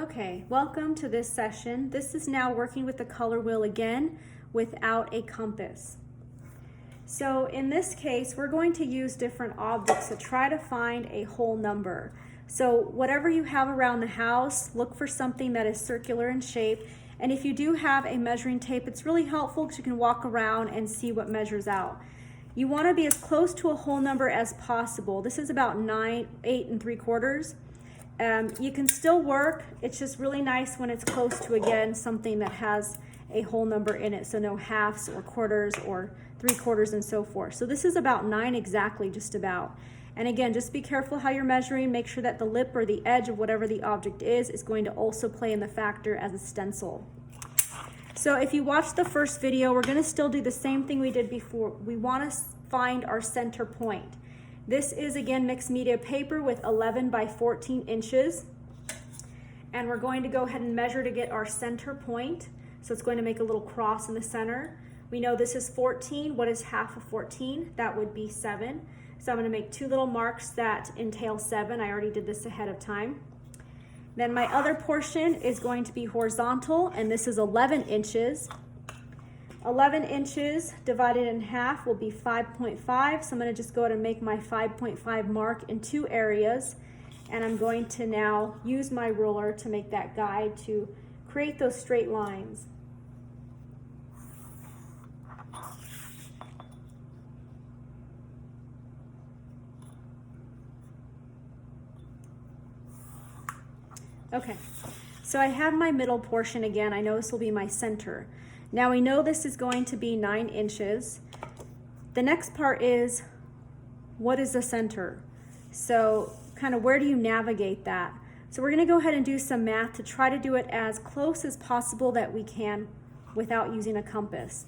Okay, welcome to this session. This is now working with the color wheel again without a compass. So in this case, we're going to use different objects to try to find a whole number. So whatever you have around the house, look for something that is circular in shape. And if you do have a measuring tape, it's really helpful because you can walk around and see what measures out. You want to be as close to a whole number as possible. This is about 8 3/4. You can still work. It's just really nice when it's close to, again, something that has a whole number in it. So no halves or quarters or 3/4 and so forth. So this is about 9 exactly, just about. And again, just be careful how you're measuring. Make sure that the lip or the edge of whatever the object is going to also play in the factor as a stencil. So if you watched the first video, we're going to still do the same thing we did before. We want to find our center point. This is, again, mixed media paper with 11 by 14 inches. And we're going to go ahead and measure to get our center point. So it's going to make a little cross in the center. We know this is 14. What is half of 14? That would be 7. So I'm going to make 2 little marks that entail 7. I already did this ahead of time. Then my other portion is going to be horizontal, and this is 11 inches. 11 inches divided in half will be 5.5. So I'm going to just go ahead and make my 5.5 mark in 2 areas. And I'm going to now use my ruler to make that guide to create those straight lines. Okay, so I have my middle portion again. I know this will be my center. Now we know this is going to be 9 inches. The next part is, what is the center? So kind of where do you navigate that? So we're going to go ahead and do some math to try to do it as close as possible that we can without using a compass.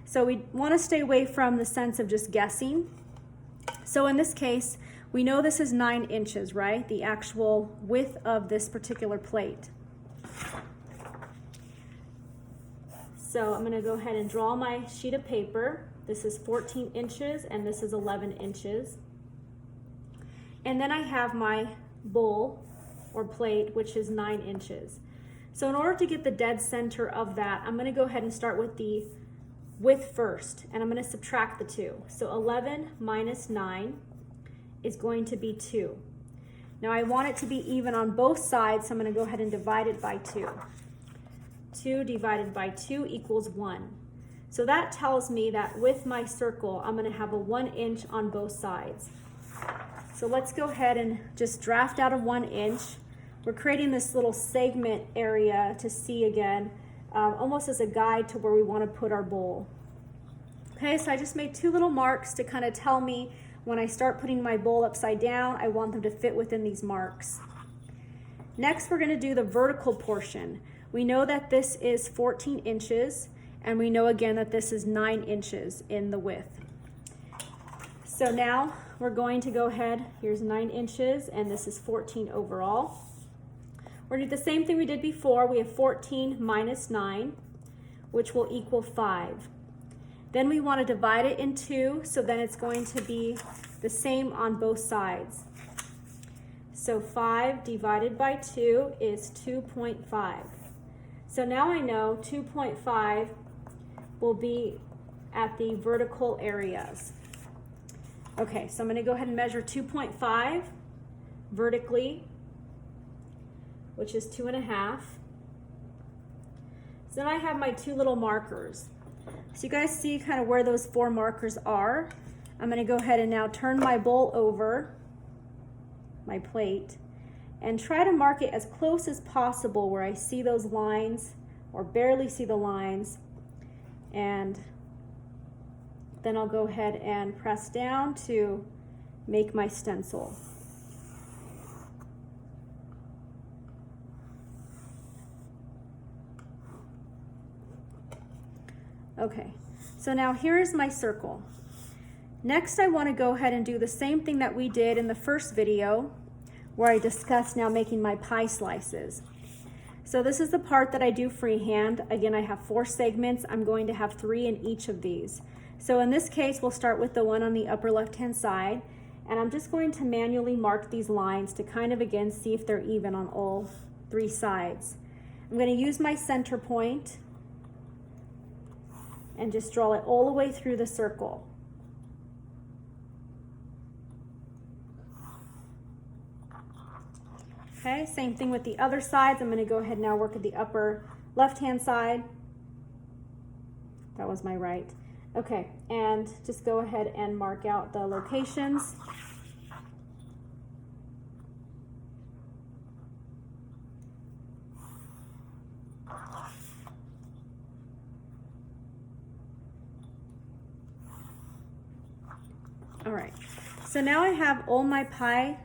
So we want to stay away from the sense of just guessing. So in this case, we know this is 9 inches, right? The actual width of this particular plate. So I'm going to go ahead and draw my sheet of paper. This is 14 inches and this is 11 inches. And then I have my bowl or plate, which is 9 inches. So in order to get the dead center of that, I'm going to go ahead and start with the width first, and I'm going to subtract the 2. So 11 minus 9 is going to be 2. Now I want it to be even on both sides, so I'm going to go ahead and divide it by 2. 2 divided by 2 equals 1. So that tells me that with my circle, I'm going to have a 1 inch on both sides. So let's go ahead and just draft out a 1 inch. We're creating this little segment area to see again, almost as a guide to where we want to put our bowl. Okay, so I just made 2 little marks to kind of tell me when I start putting my bowl upside down, I want them to fit within these marks. Next, we're going to do the vertical portion. We know that this is 14 inches, and we know again that this is 9 inches in the width. So now we're going to go ahead, here's 9 inches, and this is 14 overall. We're going to do the same thing we did before. We have 14 minus 9, which will equal 5. Then we want to divide it in 2, so then it's going to be the same on both sides. So 5 divided by 2 is 2.5. So now I know 2.5 will be at the vertical areas. Okay, so I'm going to go ahead and measure 2.5 vertically, which is 2.5. So then I have my 2 little markers. So you guys see kind of where those 4 markers are. I'm going to go ahead and now turn my bowl over, my plate, and try to mark it as close as possible where I see those lines or barely see the lines. And then I'll go ahead and press down to make my stencil. Okay, so now here is my circle. Next, I want to go ahead and do the same thing that we did in the first video where I discussed now making my pie slices. So this is the part that I do freehand. Again, I have 4 segments. I'm going to have 3 in each of these. So in this case, we'll start with the one on the upper left-hand side, and I'm just going to manually mark these lines to kind of, again, see if they're even on all 3 sides. I'm going to use my center point and just draw it all the way through the circle. Okay, same thing with the other sides. I'm going to go ahead now work at the upper left-hand side. That was my right. Okay, and just go ahead and mark out the locations. All right, so now I have all my pie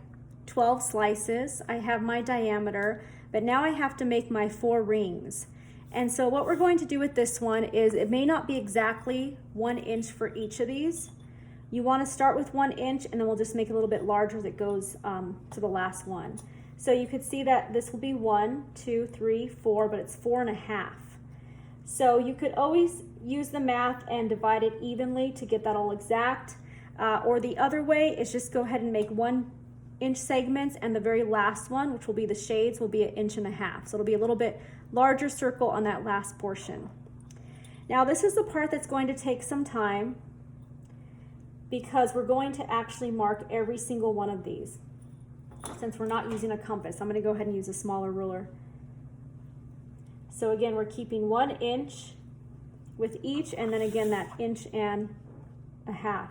12 slices. I have my diameter, but now I have to make my 4 rings. And so what we're going to do with this one is, it may not be exactly 1 inch for each of these. You want to start with 1 inch, and then we'll just make it a little bit larger as it goes to the last one. So you could see that this will be 1, 2, 3, 4, but it's 4.5. So you could always use the math and divide it evenly to get that all exact. Or the other way is just go ahead and make 1 inch segments, and the very last one, which will be the shades, will be 1.5 inches. So it'll be a little bit larger circle on that last portion. Now this is the part that's going to take some time, because we're going to actually mark every single one of these. Since we're not using a compass, I'm going to go ahead and use a smaller ruler. So again, we're keeping 1 inch with each, and then again that 1.5 inches.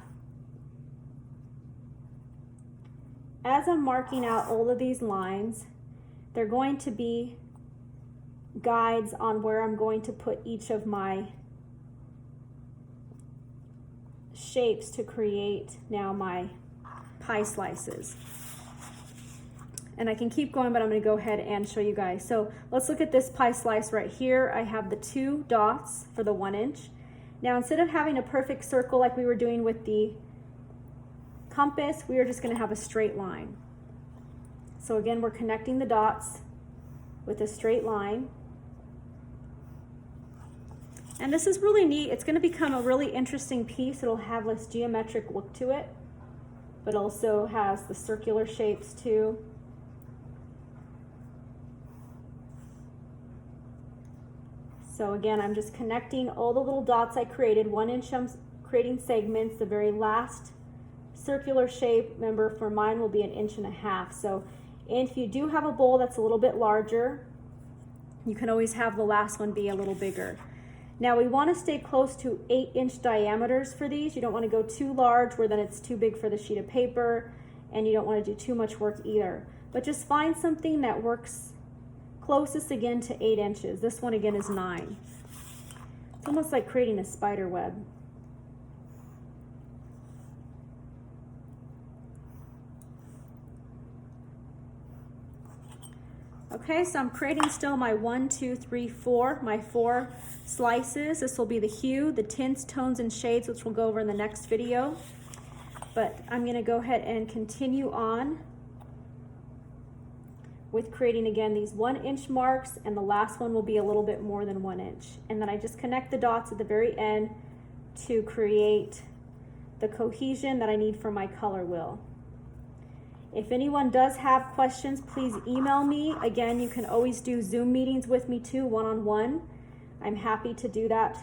As I'm marking out all of these lines, they're going to be guides on where I'm going to put each of my shapes to create now my pie slices. And I can keep going, but I'm going to go ahead and show you guys. So let's look at this pie slice right here. I have the 2 dots for the 1 inch. Now instead of having a perfect circle like we were doing with the compass, we are just going to have a straight line. So again, we're connecting the dots with a straight line. And this is really neat. It's going to become a really interesting piece. It'll have this geometric look to it, but also has the circular shapes too. So again, I'm just connecting all the little dots I created. 1 inch, I'm creating segments. The very last circular shape, remember, for mine will be 1.5 inches. So if you do have a bowl that's a little bit larger, you can always have the last one be a little bigger. Now we want to stay close to 8-inch diameters for these. You don't want to go too large where then it's too big for the sheet of paper, and you don't want to do too much work either. But just find something that works closest again to 8 inches. This one again is 9. It's almost like creating a spider web. Okay, so I'm creating still my 1, 2, 3, 4, my 4 slices. This will be the hue, the tints, tones, and shades, which we'll go over in the next video. But I'm going to go ahead and continue on with creating again these 1 inch marks, and the last one will be a little bit more than 1 inch. And then I just connect the dots at the very end to create the cohesion that I need for my color wheel. If anyone does have questions, please email me. Again, you can always do Zoom meetings with me too, one-on-one. I'm happy to do that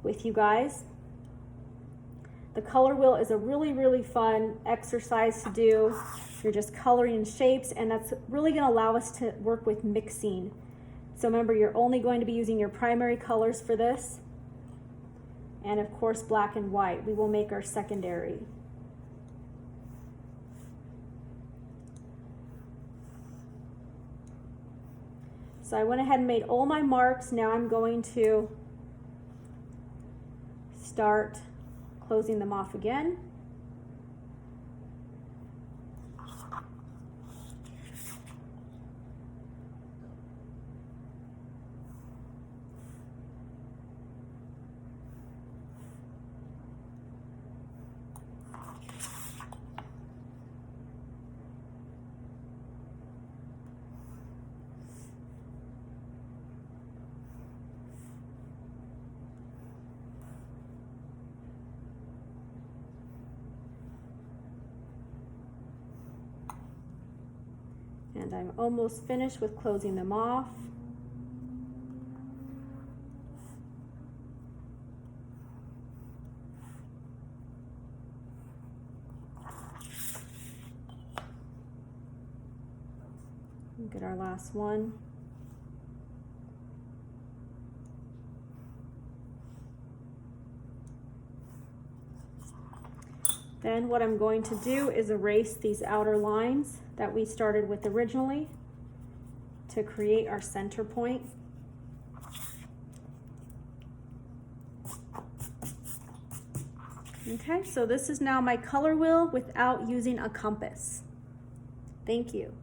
with you guys. The color wheel is a really, really fun exercise to do. You're just coloring in shapes, and that's really going to allow us to work with mixing. So remember, you're only going to be using your primary colors for this. And of course, black and white. We will make our secondary. So I went ahead and made all my marks. Now I'm going to start closing them off again. And I'm almost finished with closing them off. Get our last one. Then what I'm going to do is erase these outer lines that we started with originally to create our center point. Okay, so this is now my color wheel without using a compass. Thank you.